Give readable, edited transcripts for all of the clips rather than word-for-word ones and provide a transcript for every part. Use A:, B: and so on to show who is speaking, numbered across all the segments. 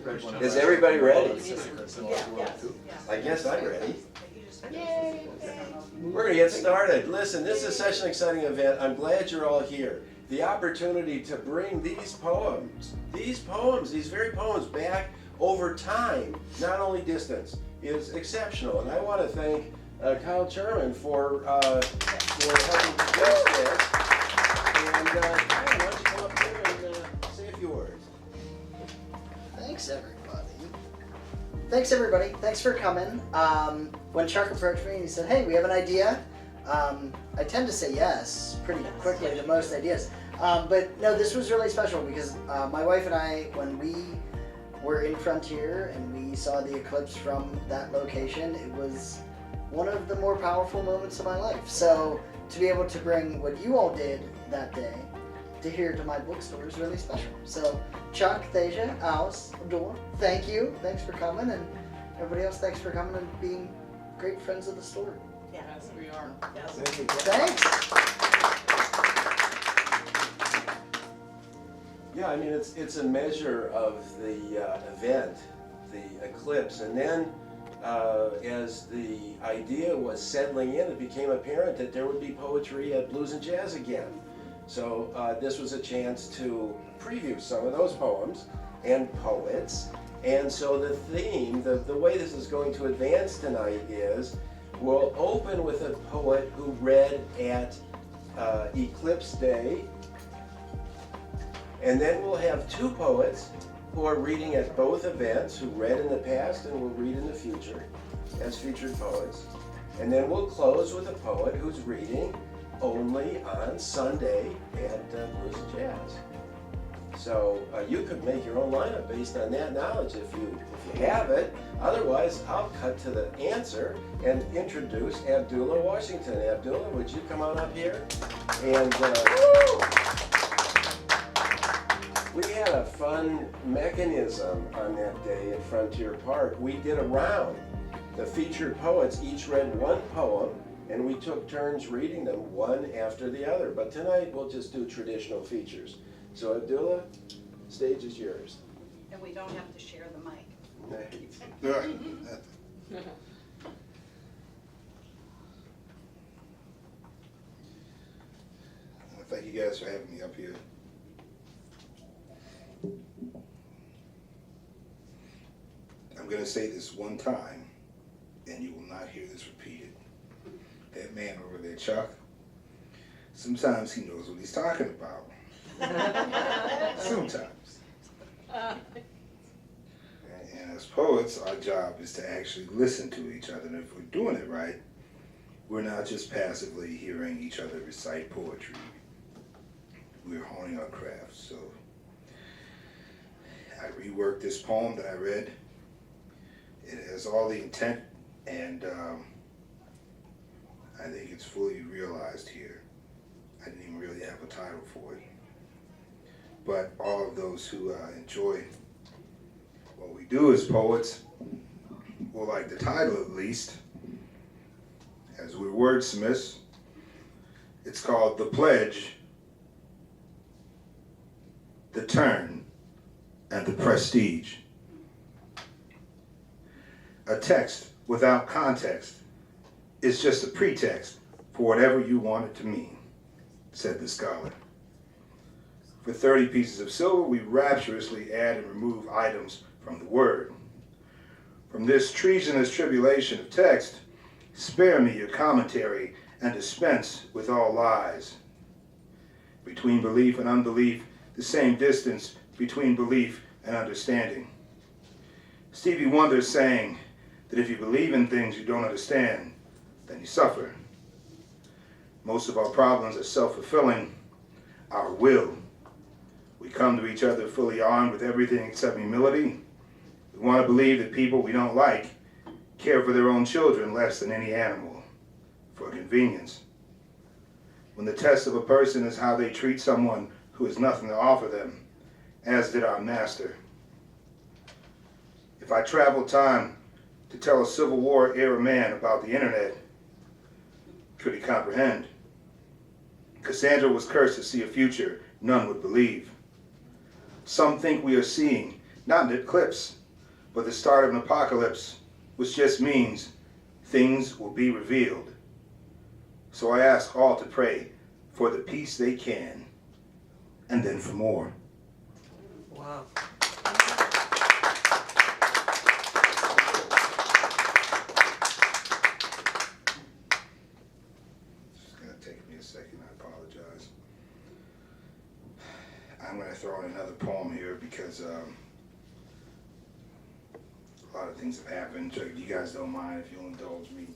A: Is everybody ready?
B: Yeah.
A: I guess I'm ready. We're going to get started. Listen, this is such an exciting event. I'm glad you're all here. The opportunity to bring these very poems back over time, not only distance, is exceptional. And I want to thank Kyle Cherman for helping produce this. And Kyle, why don't you come up here and say a few words?
C: Thanks, everybody. Thanks for coming. When Chuck approached me and he said, hey, we have an idea, I tend to say yes pretty quickly to most ideas. But no, this was really special because my wife and I, when we were in Frontier and we saw the eclipse from that location, it was one of the more powerful moments of my life. So to be able to bring what you all did that day to here to my bookstore is really special. So Chuck, Thasia, Alice, Adore, thank you. Thanks for coming, and everybody else, thanks for coming and being great friends of the store.
B: Yes, we are. Yes.
A: Thank you.
C: Thanks.
A: Yeah, I mean, it's a measure of the event, the eclipse, and then as the idea was settling in, it became apparent that there would be poetry at Blues and Jazz again. So this was a chance to preview some of those poems and poets. And so the theme, the way this is going to advance tonight is, we'll open with a poet who read at Eclipse Day. And then we'll have two poets who are reading at both events, who read in the past and will read in the future as featured poets. And then we'll close with a poet who's reading only on Sunday at Blues and Jazz. So you could make your own lineup based on that knowledge if you have it. Otherwise, I'll cut to the answer and introduce Abdullah Washington. Abdullah, would you come on up here? And we had a fun mechanism on that day at Frontier Park. We did a round. The featured poets each read one poem, and we took turns reading them one after the other. But tonight we'll just do traditional features. So Abdullah, stage is yours.
B: And we don't have to share the mic.
D: Thank you guys for having me up here. I'm going to say this one time, and you will not hear this repeated. That man over there, Chuck, sometimes he knows what he's talking about. Sometimes. And as poets, our job is to actually listen to each other. And if we're doing it right, we're not just passively hearing each other recite poetry. We're honing our craft. So I reworked this poem that I read. It has all the intent, and I think it's fully realized here. I didn't even really have a title for it. But all of those who enjoy what we do as poets will like the title at least. As we're wordsmiths, it's called The Pledge, The Turn, and The Prestige. A text without context is just a pretext for whatever you want it to mean, said the scholar. For 30 pieces of silver, we rapturously add and remove items from the word. From this treasonous tribulation of text, spare me your commentary and dispense with all lies. Between belief and unbelief, the same distance between belief and understanding. Stevie Wonder sang that if you believe in things you don't understand, then you suffer. Most of our problems are self-fulfilling, our will. We come to each other fully armed with everything except humility. We want to believe that people we don't like care for their own children less than any animal, for convenience. When the test of a person is how they treat someone who has nothing to offer them, as did our master. If I traveled time to tell a Civil War era man about the internet, could he comprehend? Cassandra was cursed to see a future none would believe. Some think we are seeing not an eclipse, but the start of an apocalypse, which just means things will be revealed. So I ask all to pray for the peace they can, and then for more.
E: Wow.
D: It's going to take me a second, I apologize. I'm going to throw in another poem here because a lot of things have happened. So if you guys don't mind, if you'll indulge me.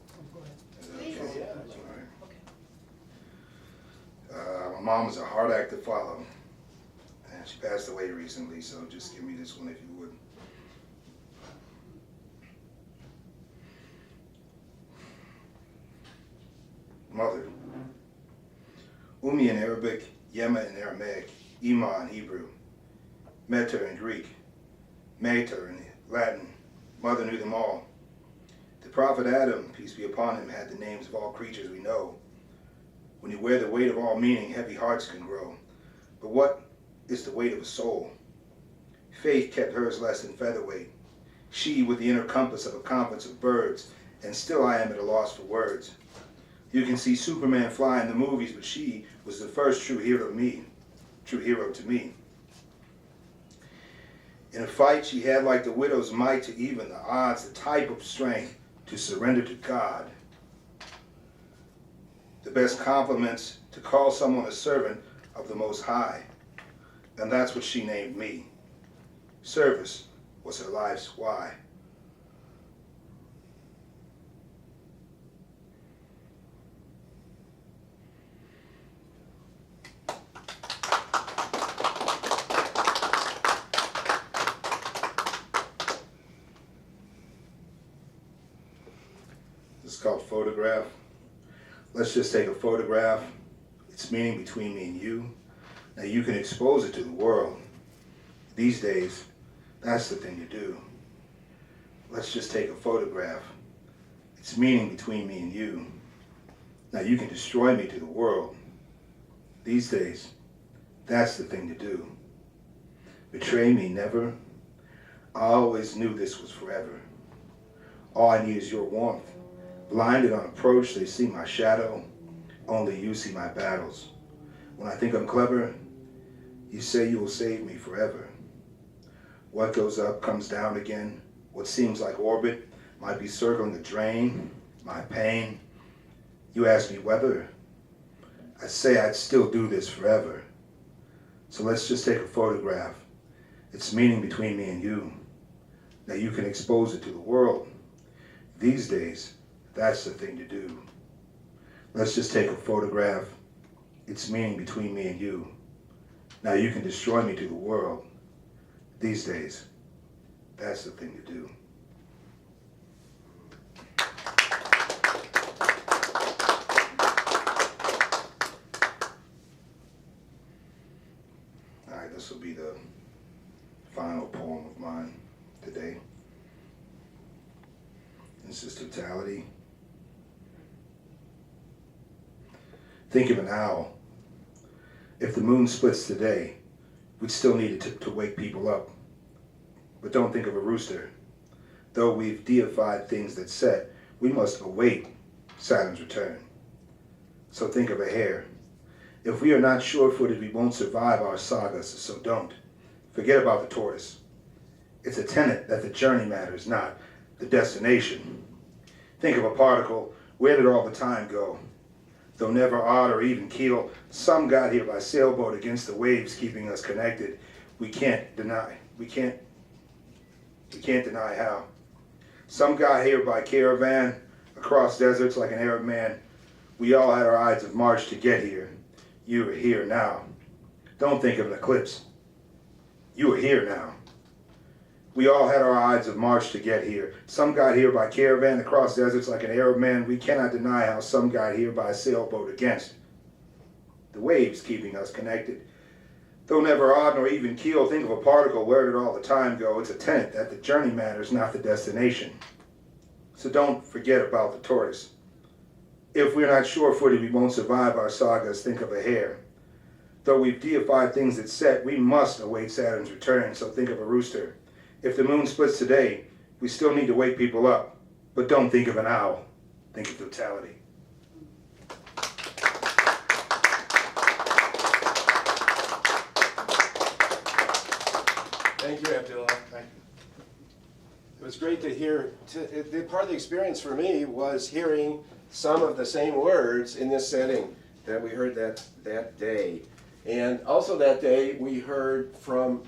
D: Is that okay?
B: Please.
A: Yeah.
D: All right. My mom was a hard act to follow, and she passed away recently, so just give me this one if you would. Mother. Umi in Arabic, Yema in Aramaic, Ima in Hebrew, Meter in Greek, Mater in Latin. Mother knew them all. The prophet Adam, peace be upon him, had the names of all creatures we know. When you wear the weight of all meaning, heavy hearts can grow. But what is the weight of a soul? Faith kept hers less than featherweight. She with the inner compass of a conference of birds, and still I am at a loss for words. You can see Superman fly in the movies, but she was the first true hero to me. In a fight, she had like the widow's might to even the odds, the type of strength to surrender to God. The best compliments to call someone a servant of the Most High. And that's what she named me. Service was her life's why. This is called Photograph. Let's just take a photograph. It's meaning between me and you. Now you can expose it to the world. These days, that's the thing to do. Let's just take a photograph. It's meaning between me and you. Now you can destroy me to the world. These days, that's the thing to do. Betray me never. I always knew this was forever. All I need is your warmth. Blinded on approach, they see my shadow. Only you see my battles. When I think I'm clever, you say you will save me forever. What goes up comes down again. What seems like orbit might be circling the drain, my pain. You ask me whether. I say I'd still do this forever. So let's just take a photograph. It's meaning between me and you. Now you can expose it to the world. These days, that's the thing to do. Let's just take a photograph. It's meaning between me and you. Now you can destroy me to the world. These days, that's the thing to do. All right, this will be the final poem of mine today. This is Totality. Think of an owl. If the moon splits today, we'd still need it to wake people up. But don't think of a rooster. Though we've deified things that set, we must await Saturn's return. So think of a hare. If we are not sure-footed, we won't survive our sagas, so don't. Forget about the tortoise. It's a tenet that the journey matters, not the destination. Think of a particle. Where did all the time go? Though never odd or even keel, some got here by sailboat against the waves keeping us connected. We can't deny how. Some got here by caravan, across deserts like an Arab man. We all had our Ides of March to get here. You are here now. Don't think of an eclipse. You are here now. We all had our Ides of March to get here. Some got here by caravan across deserts like an Arab man. We cannot deny how some got here by sailboat against the waves keeping us connected. Though never odd nor even keel, think of a particle. Where did all the time go? It's a tenet that the journey matters, not the destination. So don't forget about the tortoise. If we're not sure-footed, we won't survive our sagas. Think of a hare. Though we've deified things that set, we must await Saturn's return. So think of a rooster. If the moon splits today, we still need to wake people up. But don't think of an owl. Think of totality.
A: Thank you, Abdullah. It was great to hear. Part of the experience for me was hearing some of the same words in this setting that we heard that day. And also that day, we heard from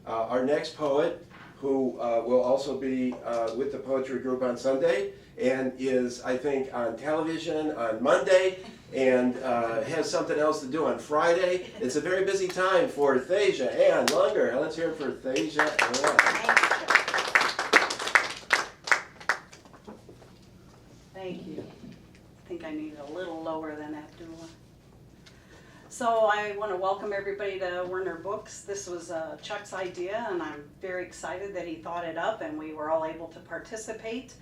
A: our next poet, who will also be with the poetry group on Sunday, and is, I think, on television on Monday, and has something else to do on Friday. It's a very busy time for Thasia Ann Lunger. Let's hear it for Thasia Ann.
B: Thank you. I think I need it a little lower than Abdullah. So I want to welcome everybody to Werner Books. This was Chuck's idea, and I'm very excited that he thought it up and we were all able to participate.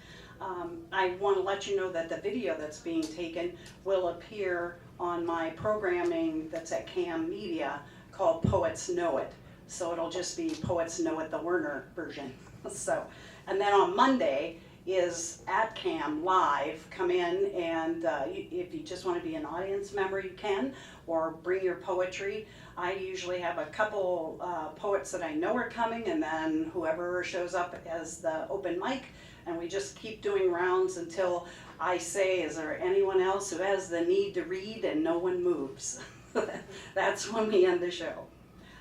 B: I want to let you know that the video that's being taken will appear on my programming that's at CAM Media called Poets Know It. So it'll just be Poets Know It, the Werner version. So, and then on Monday is at CAM Live. Come in, and if you just want to be an audience member, you can, or bring your poetry. I usually have a couple poets that I know are coming, and then whoever shows up as the open mic, and we just keep doing rounds until I say, is there anyone else who has the need to read, and no one moves. That's when we end the show.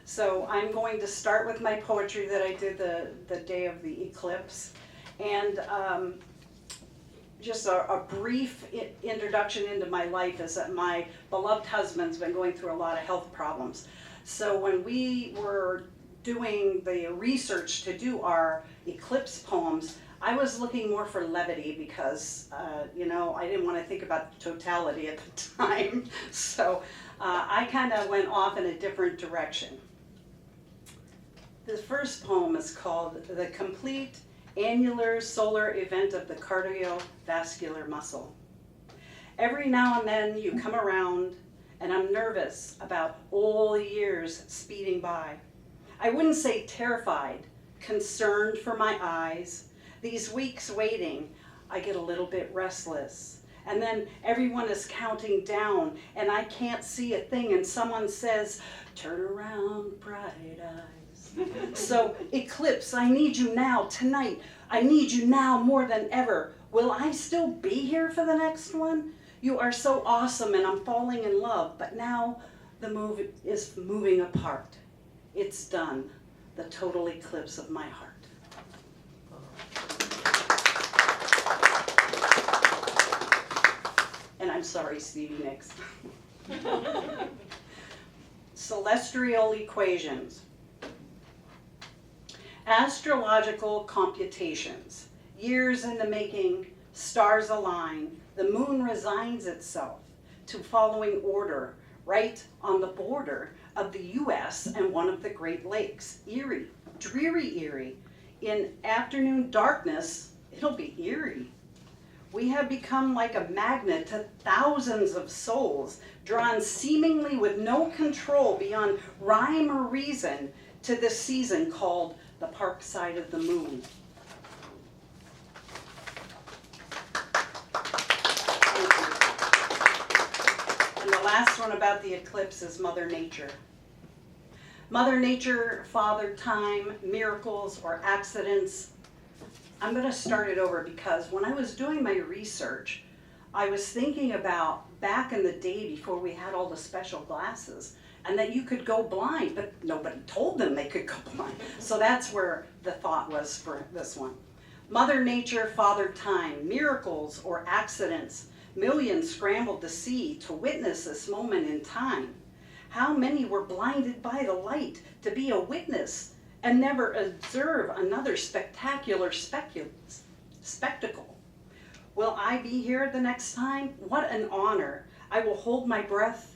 B: So I'm going to start with my poetry that I did the day of the eclipse. And just a brief introduction into my life is that my beloved husband's been going through a lot of health problems. So when we were doing the research to do our eclipse poems, I was looking more for levity because, you know, I didn't want to think about totality at the time. So I kind of went off in a different direction. The first poem is called The Complete Annular Solar Event of the Cardiovascular Muscle. Every now and then you come around and I'm nervous about all the years speeding by. I wouldn't say terrified, concerned for my eyes. These weeks waiting, I get a little bit restless. And then everyone is counting down and I can't see a thing, and someone says, turn around, bright eyes. So, eclipse, I need you now, tonight. I need you now more than ever. Will I still be here for the next one? You are so awesome and I'm falling in love, but now the move is moving apart. It's done. The total eclipse of my heart. And I'm sorry, Stevie Nicks. Celestial equations. Astrological computations. Years in the making, stars align. The moon resigns itself to following order right on the border of the U.S. and one of the Great Lakes. Eerie, dreary Eerie. In afternoon darkness, it'll be eerie. We have become like a magnet to thousands of souls, drawn seemingly with no control beyond rhyme or reason to this season called the Park Side of the Moon. And the last one about the eclipse is Mother Nature. Mother Nature, Father Time, miracles or accidents. I'm going to start it over because when I was doing my research, I was thinking about back in the day before we had all the special glasses, and that you could go blind, but nobody told them they could go blind. So that's where the thought was for this one. Mother Nature, Father Time, miracles or accidents. Millions scrambled the sea to witness this moment in time. How many were blinded by the light to be a witness and never observe another spectacular spectacle? Will I be here the next time? What an honor. I will hold my breath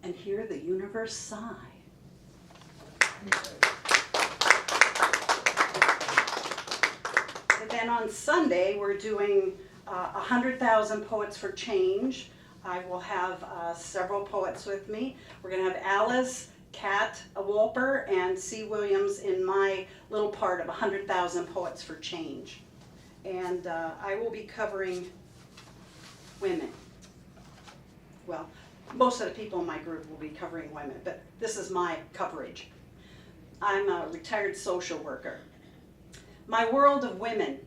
B: and hear the universe sigh. And then on Sunday, we're doing 100,000 Poets for Change. I will have several poets with me. We're going to have Alice, Kat Wolper and C. Williams in my little part of 100,000 Poets for Change. And I will be covering women. Well, most of the people in my group will be covering women, but this is my coverage. I'm a retired social worker. My world of women.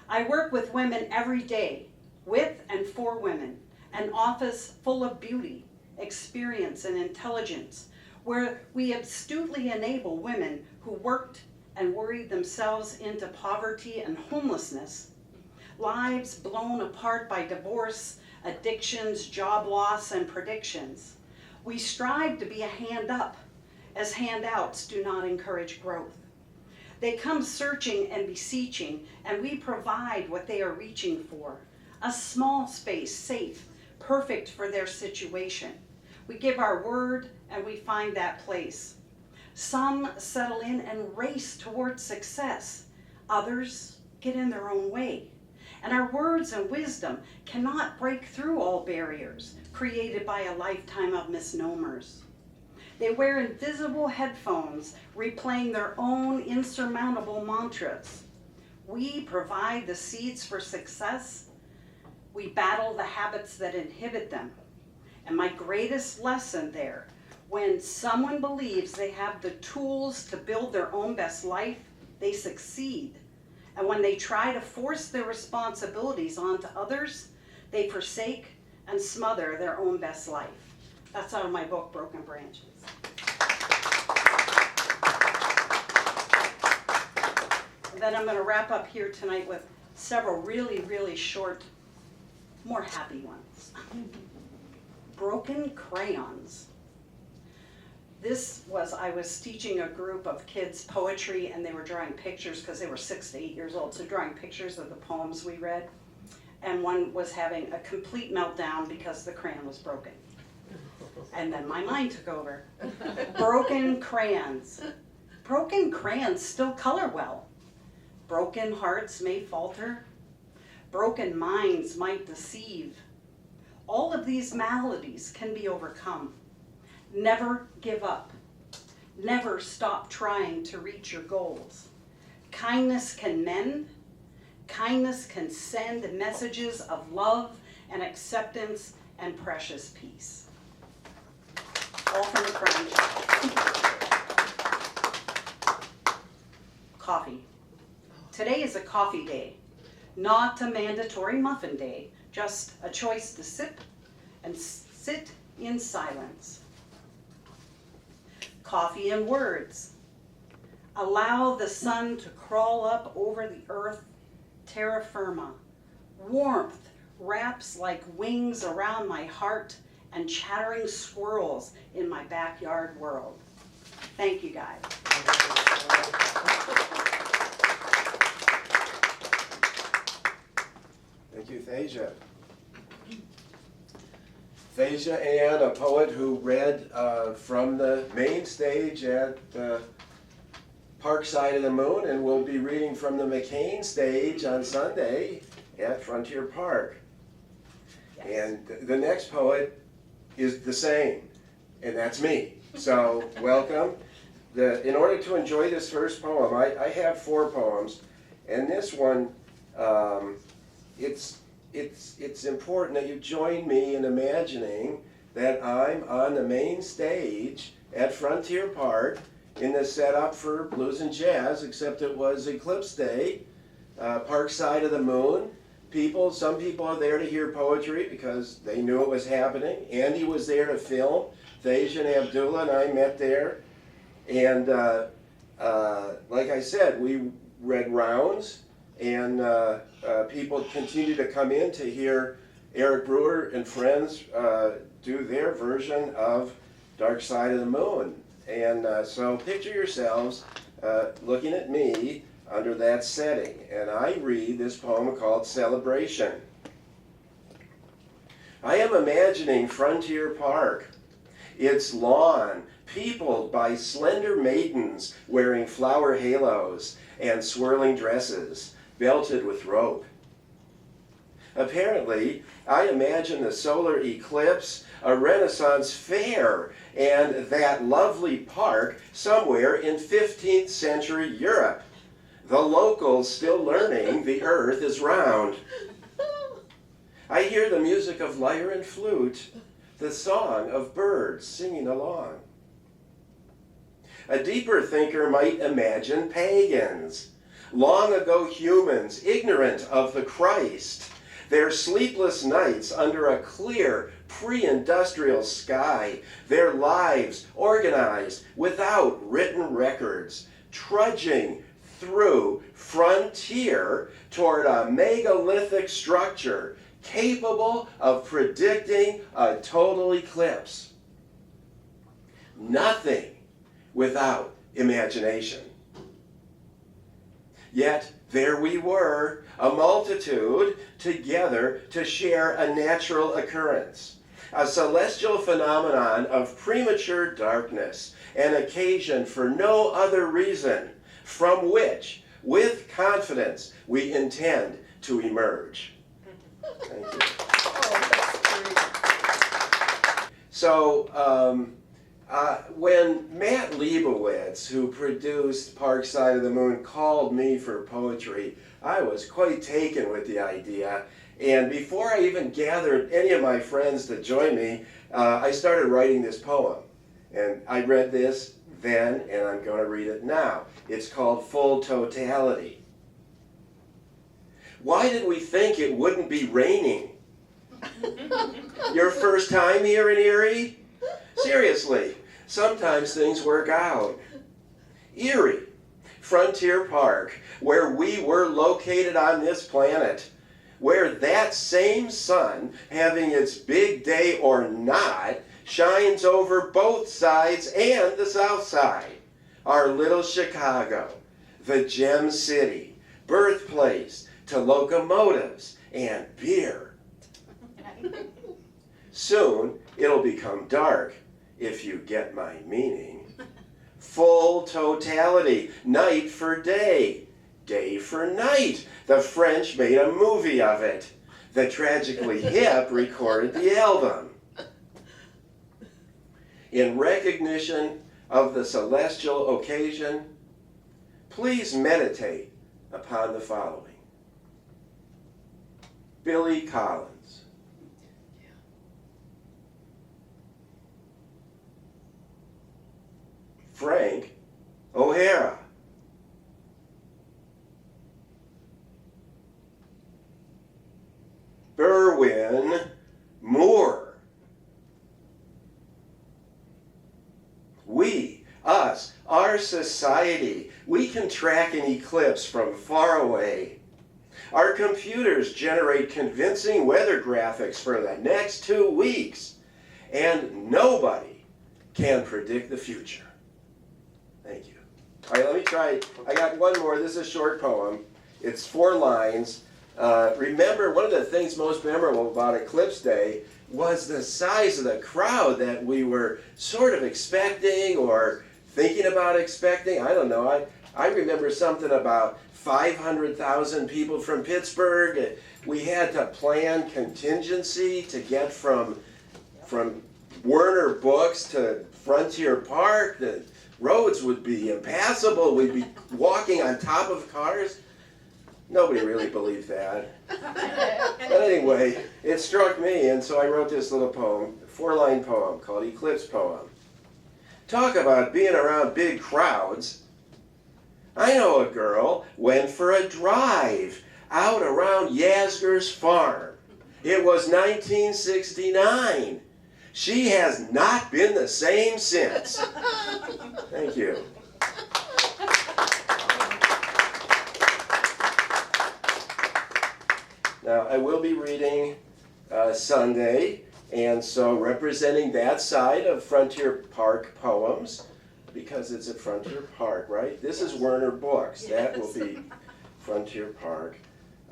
B: I work with women every day, with and for women, an office full of beauty, experience, and intelligence, where we astutely enable women who worked and worried themselves into poverty and homelessness, lives blown apart by divorce, addictions, job loss, and predictions. We strive to be a hand up, as handouts do not encourage growth. They come searching and beseeching, and we provide what they are reaching for, a small space, safe, perfect for their situation. We give our word, and we find that place. Some settle in and race towards success. Others get in their own way. And our words and wisdom cannot break through all barriers created by a lifetime of misnomers. They wear invisible headphones, replaying their own insurmountable mantras. We provide the seeds for success. We battle the habits that inhibit them. And my greatest lesson there, when someone believes they have the tools to build their own best life, they succeed. And when they try to force their responsibilities onto others, they forsake and smother their own best life. That's out of my book, Broken Branches. And then I'm going to wrap up here tonight with several really, really short, more happy ones. Broken Crayons. I was teaching a group of kids poetry, and they were drawing pictures because they were 6 to 8 years old, so drawing pictures of the poems we read. And one was having a complete meltdown because the crayon was broken. And then my mind took over. Broken crayons. Broken crayons still color well. Broken hearts may falter. Broken minds might deceive. All of these maladies can be overcome. Never give up. Never stop trying to reach your goals. Kindness can mend. Kindness can send messages of love and acceptance and precious peace. All from the French. Coffee. Today is a coffee day, not a mandatory muffin day, just a choice to sip and sit in silence. Coffee and words. Allow the sun to crawl up over the earth, terra firma. Warmth wraps like wings around my heart and chattering squirrels in my backyard world. Thank you, guys.
A: Thank you, Thasia. Thasia Ann, a poet who read from the main stage at Park Side of the Moon, and will be reading from the McCain stage on Sunday at Frontier Park.
B: Yes.
A: And the next poet is the same, and that's me. So welcome. In order to enjoy this first poem, I have 4 poems, and this one, it's important that you join me in imagining that I'm on the main stage at Frontier Park in the setup for blues and jazz, except it was Eclipse Day, Park Side of the Moon. Some people are there to hear poetry because they knew it was happening. Andy was there to film. Thasia and Abdullah and I met there. And like I said, we read rounds, and people continue to come in to hear Eric Brewer and friends do their version of Dark Side of the Moon. And so picture yourselves looking at me under that setting. And I read this poem called Celebration. I am imagining Frontier Park, its lawn peopled by slender maidens wearing flower halos and swirling dresses belted with rope. Apparently, I imagine the solar eclipse, a Renaissance fair, and that lovely park somewhere in 15th century Europe. The locals still learning the earth is round. I hear the music of lyre and flute, the song of birds singing along. A deeper thinker might imagine pagans, long ago humans ignorant of the Christ, their sleepless nights under a clear pre-industrial sky, their lives organized without written records, trudging through frontier toward a megalithic structure capable of predicting a total eclipse. Nothing without imagination. Yet there we were, a multitude together to share a natural occurrence, a celestial phenomenon of premature darkness, an occasion for no other reason from which, with confidence, we intend to emerge. Thank you. So, when Matt Leibowitz, who produced Park Side of the Moon, called me for poetry, I was quite taken with the idea. And before I even gathered any of my friends to join me, I started writing this poem. And I read this then, and I'm going to read it now. It's called Full Totality. Why did we think it wouldn't be raining? Your first time here in Erie? Seriously, sometimes things work out. Erie, Frontier Park, where we were located on this planet, where that same sun, having its big day or not, shines over both sides and the south side. Our little Chicago, the Gem City, birthplace to locomotives and beer. Soon it'll become dark, if you get my meaning. Full totality, night for day, day for night. The French made a movie of it. The Tragically Hip recorded the album. In recognition of the celestial occasion, please meditate upon the following. Billy Collins. Frank O'Hara. Berwin Moore. We, us, our society, we can track an eclipse from far away. Our computers generate convincing weather graphics for the next 2 weeks, and nobody can predict the future. Thank you. All right, let me try. I got one more. This is a short poem. It's 4 lines. Remember, one of the things most memorable about Eclipse Day was the size of the crowd that we were sort of expecting or thinking about expecting. I don't know. I remember something about 500,000 people from Pittsburgh. We had to plan contingency to get from Werner Books to Frontier Park. The roads would be impassable. We'd be walking on top of cars. Nobody really believed that. But anyway, it struck me, and so I wrote this little poem, 4-line poem called Eclipse Poem. Talk about being around big crowds. I know a girl went for a drive out around Yasgur's farm. It was 1969. She has not been the same since. Thank you. Now, I will be reading Sunday, and so representing that side of Frontier Park poems, because it's at Frontier Park, right? This is Werner Books. That will be Frontier Park.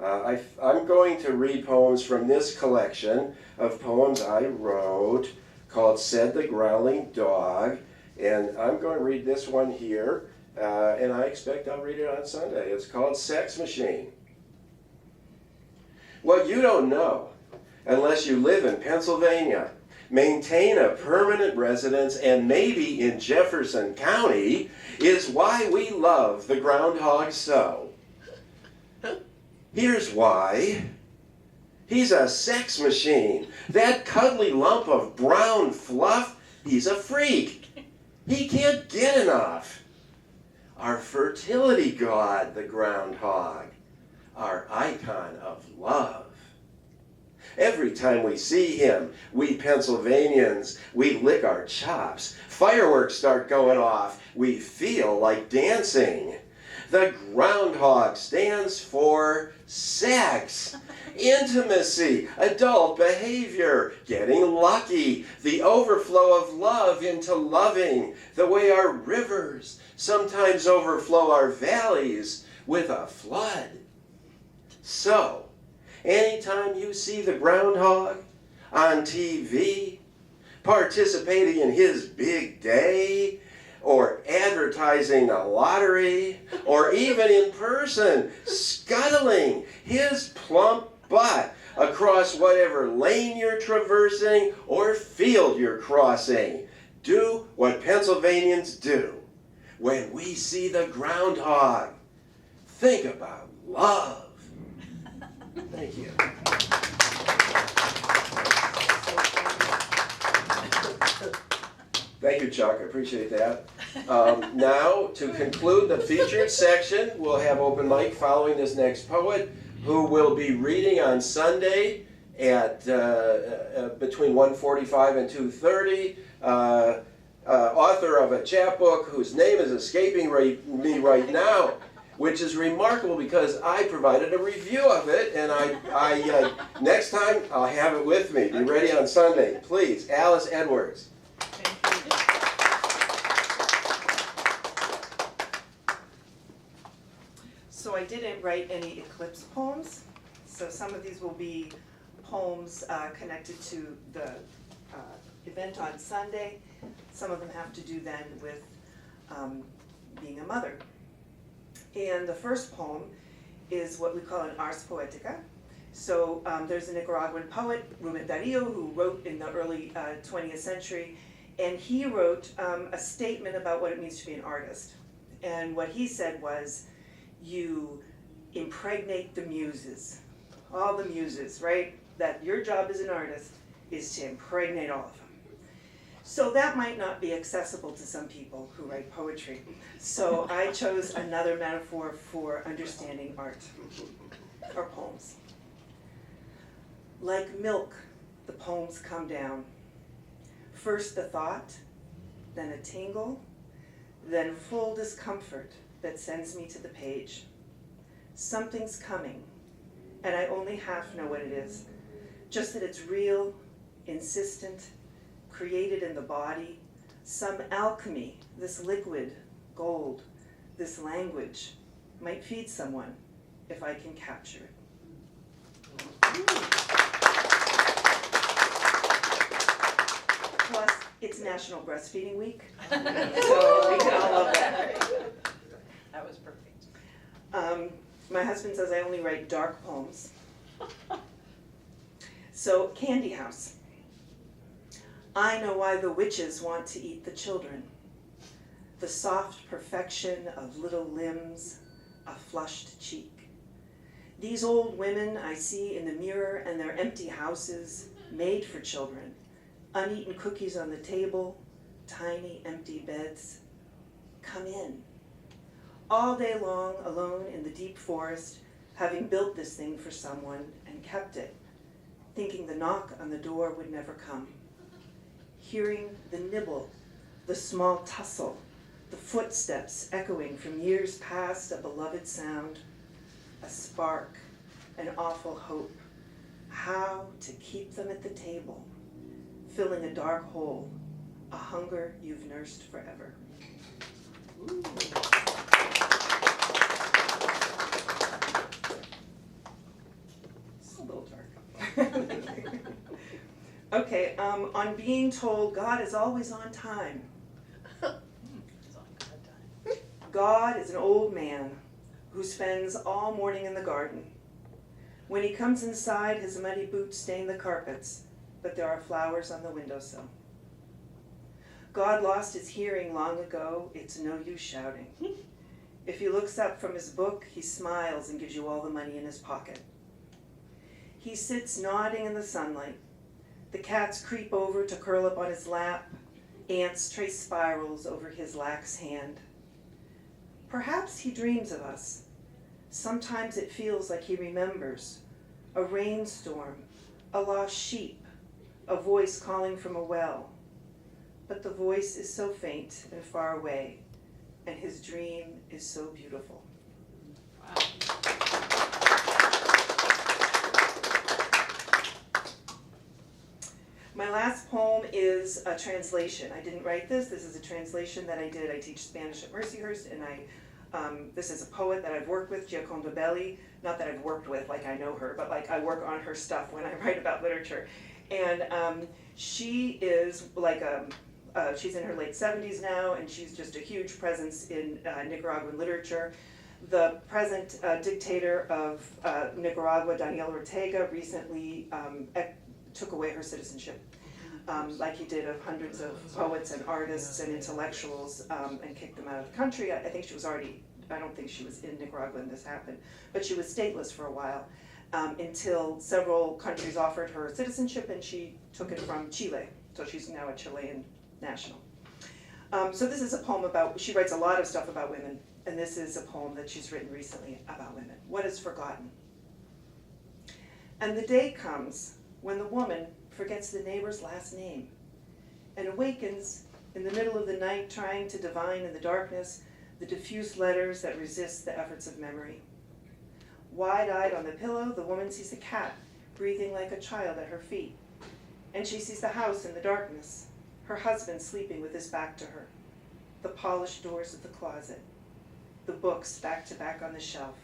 A: I'm going to read poems from this collection of poems I wrote called Said the Growling Dog, and I'm going to read this one here, and I expect I'll read it on Sunday. It's called Sex Machine. What you don't know, unless you live in Pennsylvania, maintain a permanent residence, and maybe in Jefferson County, is why we love the groundhog so. Here's why. He's a sex machine. That cuddly lump of brown fluff, he's a freak. He can't get enough. Our fertility god, the groundhog. Our icon of love. Every time we see him, we Pennsylvanians, we lick our chops. Fireworks start going off. We feel like dancing. The groundhog stands for sex, intimacy, adult behavior, getting lucky, the overflow of love into loving, the way our rivers sometimes overflow our valleys with a flood. So, anytime you see the groundhog on TV, participating in his big day, or advertising a lottery, or even in person, scuttling his plump butt across whatever lane you're traversing or field you're crossing, do what Pennsylvanians do. When we see the groundhog, think about love. Thank you. Thank you, Chuck. I appreciate that. Now, to conclude the featured section, we'll have open mic following this next poet, who will be reading on Sunday at between 1:45 and 2:30. Author of a chapbook whose name is escaping me right now, which is remarkable because I provided a review of it, and I next time I'll have it with me. Be ready on Sunday, please. Alice Edwards.
E: So I didn't write any eclipse poems. So some of these will be poems connected to the event on Sunday. Some of them have to do then with being a mother. And the first poem is what we call an ars poetica. So there's a Nicaraguan poet, Rubén Darío, who wrote in the early 20th century, and he wrote a statement about what it means to be an artist. And what he said was, you impregnate the muses, all the muses, right? That your job as an artist is to impregnate all of them. So that might not be accessible to some people who write poetry. So I chose another metaphor for understanding art, or poems. Like milk, the poems come down. First a thought, then a tingle, then full discomfort that sends me to the page. Something's coming, and I only half know what it is. Just that it's real, insistent, created in the body, some alchemy, this liquid, gold, this language, might feed someone if I can capture it. Plus, it's National Breastfeeding Week, so we can all love that.
B: That was perfect.
E: My husband says I only write dark poems. So, Candy House. I know why the witches want to eat the children. The soft perfection of little limbs, a flushed cheek. These old women I see in the mirror and their empty houses, made for children. Uneaten cookies on the table, tiny empty beds. Come in. All day long, alone in the deep forest, having built this thing for someone and kept it, thinking the knock on the door would never come. Hearing the nibble, the small tussle, the footsteps echoing from years past, a beloved sound, a spark, an awful hope. How to keep them at the table, filling a dark hole, a hunger you've nursed forever. Ooh. It's a little dark. Okay, on being told God is always on time. God is an old man who spends all morning in the garden, When he comes inside, his muddy boots stain the carpets, but there are flowers on the windowsill. God lost his hearing long ago, it's no use shouting. If he looks up from his book, he smiles and gives you all the money in his pocket. He sits nodding in the sunlight. The cats creep over to curl up on his lap. Ants trace spirals over his lax hand. Perhaps he dreams of us. Sometimes it feels like he remembers. A rainstorm, a lost sheep, a voice calling from a well. But the voice is so faint and far away, and his dream is so beautiful.
B: Wow.
E: My last poem is a translation. I didn't write this. This is a translation that I did. I teach Spanish at Mercyhurst, and this is a poet that I've worked with, Gioconda Belli. Not that I've worked with, like I know her, but like I work on her stuff when I write about literature. And she is like she's in her late 70s now, and she's just a huge presence in Nicaraguan literature. The present dictator of Nicaragua, Daniel Ortega, recently took away her citizenship, like he did of hundreds of poets and artists and intellectuals, and kicked them out of the country. I think she was already, I don't think she was in Nicaragua when this happened, but she was stateless for a while, until several countries offered her citizenship and she took it from Chile. So she's now a Chilean national. So this is a poem about, she writes a lot of stuff about women, and this is a poem that she's written recently about women. What is forgotten? And the day comes when the woman forgets the neighbor's last name and awakens in the middle of the night trying to divine in the darkness the diffuse letters that resist the efforts of memory. Wide-eyed on the pillow, the woman sees a cat breathing like a child at her feet, and she sees the house in the darkness, her husband sleeping with his back to her, the polished doors of the closet, the books back to back on the shelf.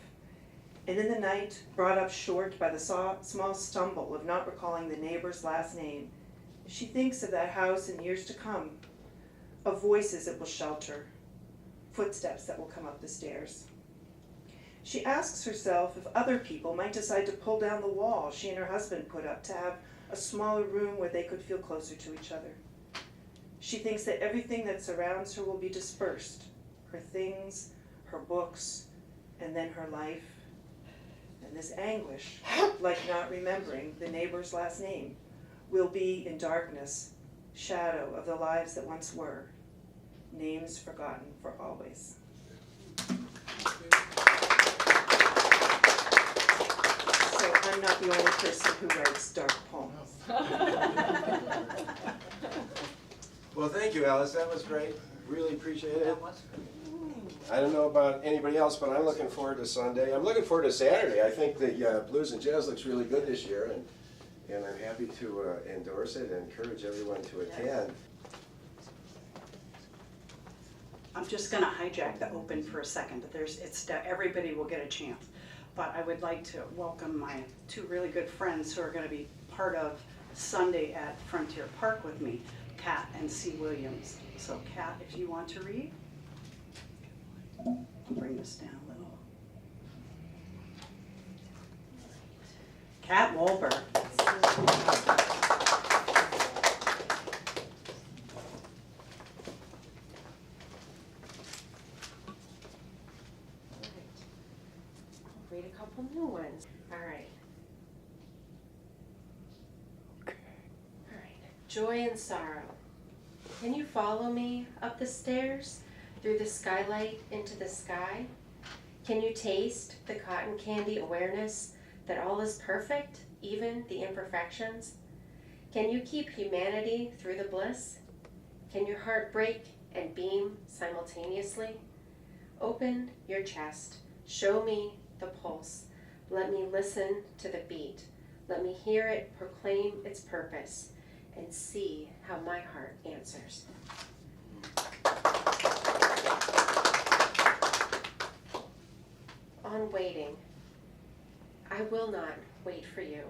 E: And in the night, brought up short by the small stumble of not recalling the neighbor's last name, she thinks of that house in years to come, of voices it will shelter, footsteps that will come up the stairs. She asks herself if other people might decide to pull down the wall she and her husband put up to have a smaller room where they could feel closer to each other. She thinks that everything that surrounds her will be dispersed, her things, her books, and then her life. And this anguish, like not remembering the neighbor's last name, will be in darkness, shadow of the lives that once were, names forgotten for always. So I'm not the only person who writes dark poems.
A: Well, thank you, Alice. That was great. Really appreciate it. I don't know about anybody else, but I'm looking forward to Sunday. I'm looking forward to Saturday. I think the Blues and Jazz looks really good this year, and I'm happy to endorse it and encourage everyone to attend.
B: I'm just going to hijack the open for a second. Everybody will get a chance. But I would like to welcome my two really good friends who are going to be part of Sunday at Frontier Park with me, Kat and C. Williams. So Kat, if you want to read. I'll bring this down a little. Kat Wolber.
F: Read a couple new ones. All right.
A: Okay.
F: All right. Joy and sorrow. Can you follow me up the stairs, through the skylight into the sky? Can you taste the cotton candy awareness that all is perfect, even the imperfections? Can you keep humanity through the bliss? Can your heart break and beam simultaneously? Open your chest. Show me the pulse. Let me listen to the beat. Let me hear it proclaim its purpose and see how my heart answers. On waiting. I will not wait for you.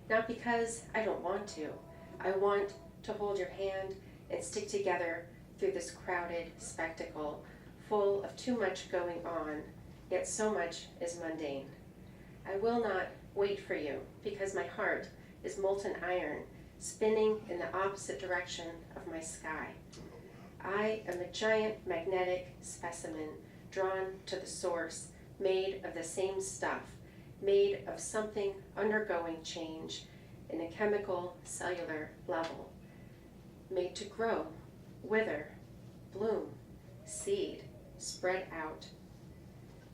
F: Not because I don't want to. I want to hold your hand and stick together through this crowded spectacle, full of too much going on, yet so much is mundane. I will not wait for you, because my heart is molten iron, spinning in the opposite direction of my sky. I am a giant magnetic specimen drawn to the source, made of the same stuff, made of something undergoing change in a chemical cellular level, made to grow, wither, bloom, seed, spread out,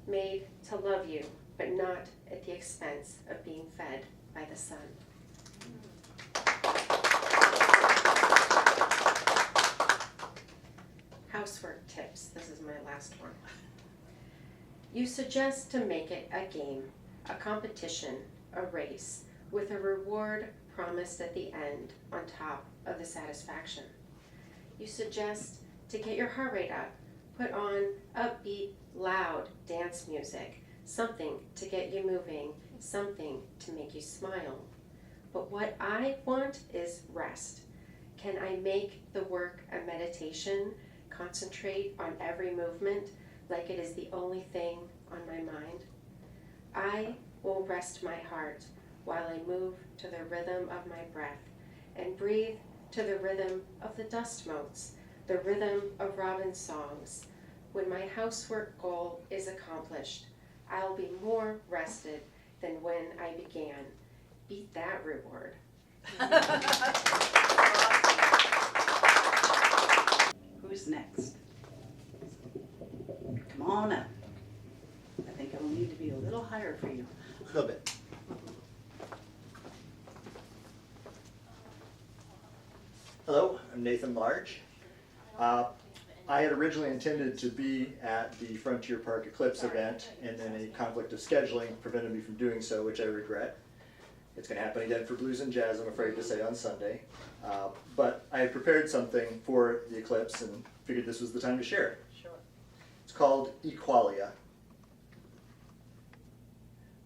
F: made to love you, but not at the expense of being fed by the sun. Housework tips. This is my last one. You suggest to make it a game, a competition, a race, with a reward promised at the end on top of the satisfaction. You suggest to get your heart rate up, put on upbeat, loud dance music, something to get you moving, something to make you smile. But what I want is rest. Can I make the work a meditation, concentrate on every movement like it is the only thing on my mind? I will rest my heart while I move to the rhythm of my breath and breathe to the rhythm of the dust motes, the rhythm of robin songs. When my housework goal is accomplished, I'll be more rested than when I began. Beat that reward.
B: Who's next? Come on up. I think it'll need to be a little higher for you.
G: A little bit. Hello, I'm Nathan Large. I had originally intended to be at the Frontier Park Eclipse event, and then a conflict of scheduling prevented me from doing so, which I regret. It's going to happen again for Blues and Jazz, I'm afraid to say, on Sunday. But I had prepared something for the eclipse and figured this was the time to share it.
B: Sure.
G: It's called Equalia.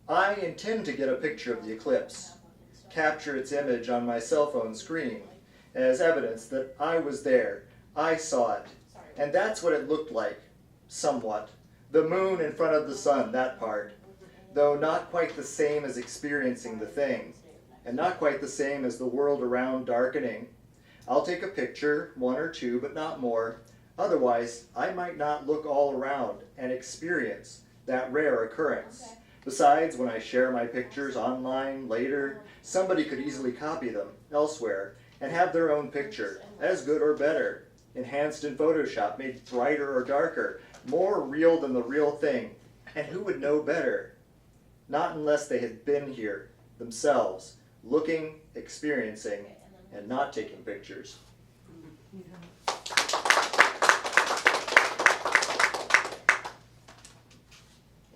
G: I intend to get a picture of the eclipse, capture its image on my cell phone screen as evidence that I was there, I saw it, and that's what it looked like, somewhat. The moon in front of the sun, that part, though not quite the same as experiencing the thing, and not quite the same as the world around darkening. I'll take a picture, one or two, but not more. Otherwise, I might not look all around and experience that rare occurrence. Besides, when I share my pictures online later, somebody could easily copy them elsewhere and have their own picture, as good or better, enhanced in Photoshop, made brighter or darker, more real than the real thing. And who would know better? Not unless they had been here themselves, looking, experiencing, and not taking pictures.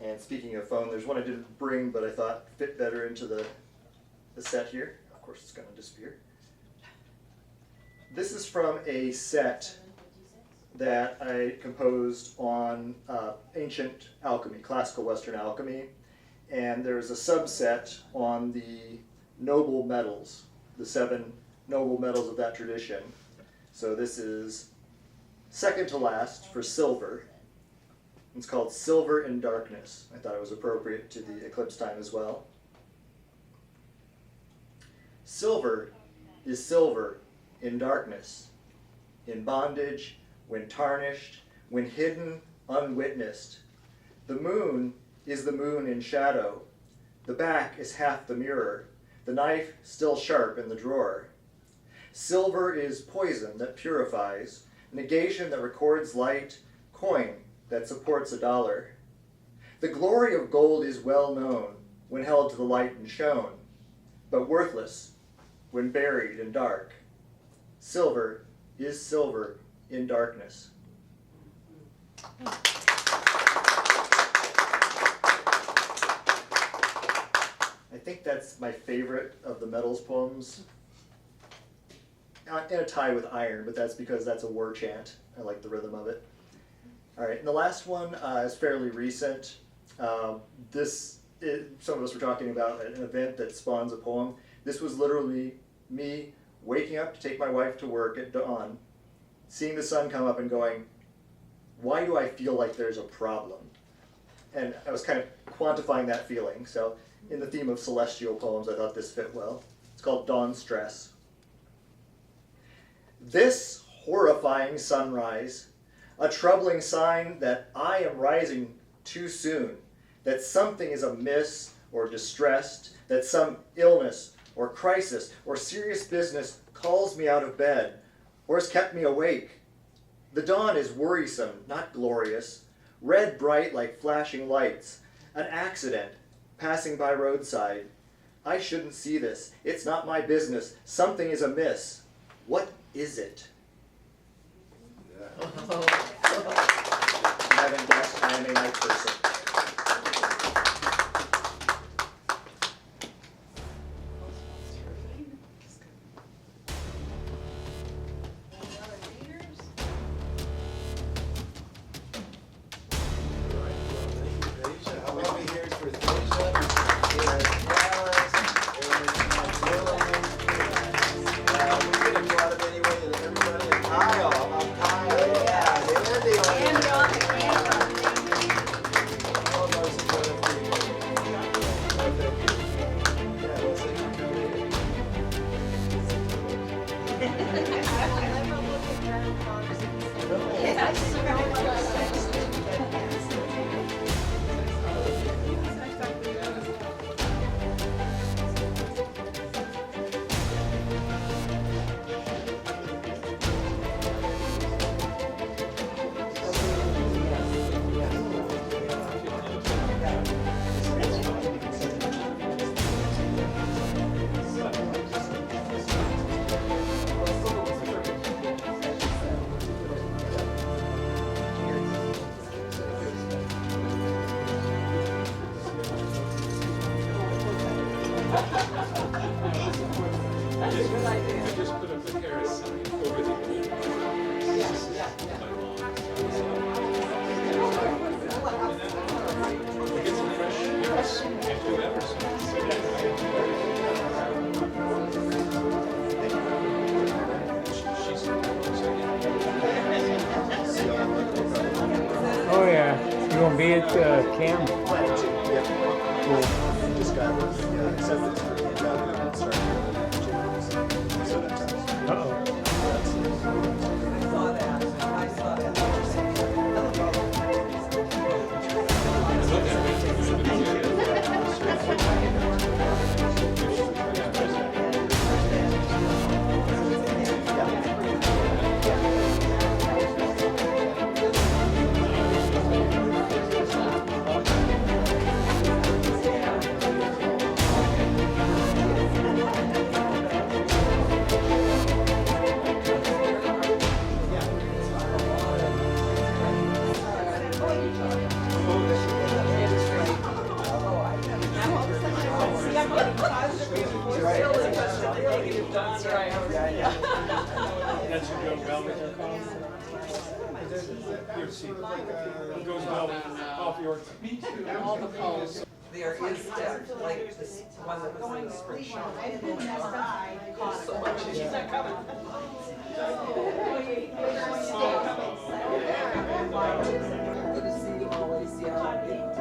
G: And speaking of phone, there's one I didn't bring, but I thought fit better into the set here. Of course, it's going to disappear. This is from a set that I composed on ancient alchemy, classical Western alchemy. And there's a subset on the noble metals, the 7 noble metals of that tradition. So this is second to last for silver. It's called Silver in Darkness. I thought it was appropriate to the eclipse time as well. Silver is silver in darkness, in bondage, when tarnished, when hidden, unwitnessed. The moon is the moon in shadow. The back is half the mirror, the knife still sharp in the drawer. Silver is poison that purifies, negation that records light, coin that supports $1. The glory of gold is well known when held to the light and shown, but worthless when buried in dark. Silver is silver in darkness. I think that's my favorite of the metals poems. In a tie with iron, but that's because that's a war chant. I like the rhythm of it. All right, and the last one is fairly recent. Some of us were talking about an event that spawns a poem. This was literally me waking up to take my wife to work at dawn, seeing the sun come up and going, why do I feel like there's a problem? and I was kind of quantifying that feeling. So in the theme of celestial poems, I thought this fit well. It's called Dawn Stress. This horrifying sunrise, a troubling sign that I am rising too soon, that something is amiss or distressed, that some illness or crisis or serious business calls me out of bed or has kept me awake. The dawn is worrisome, not glorious, red bright like flashing lights, an accident passing by roadside. I shouldn't see this. It's not my business. Something is amiss. What is it? You haven't guessed, I am a night person.
H: Oh yeah, you gonna be at camp?
G: Plan to, yeah. Cool. Just got acceptance for the job and started so that's
H: Uh-oh.
I: That should go well with your phone. It goes well off your. Me too.
J: All the poems. There is depth, like this one that was in the spring show. So much. She's not coming. Good to see you always, yeah.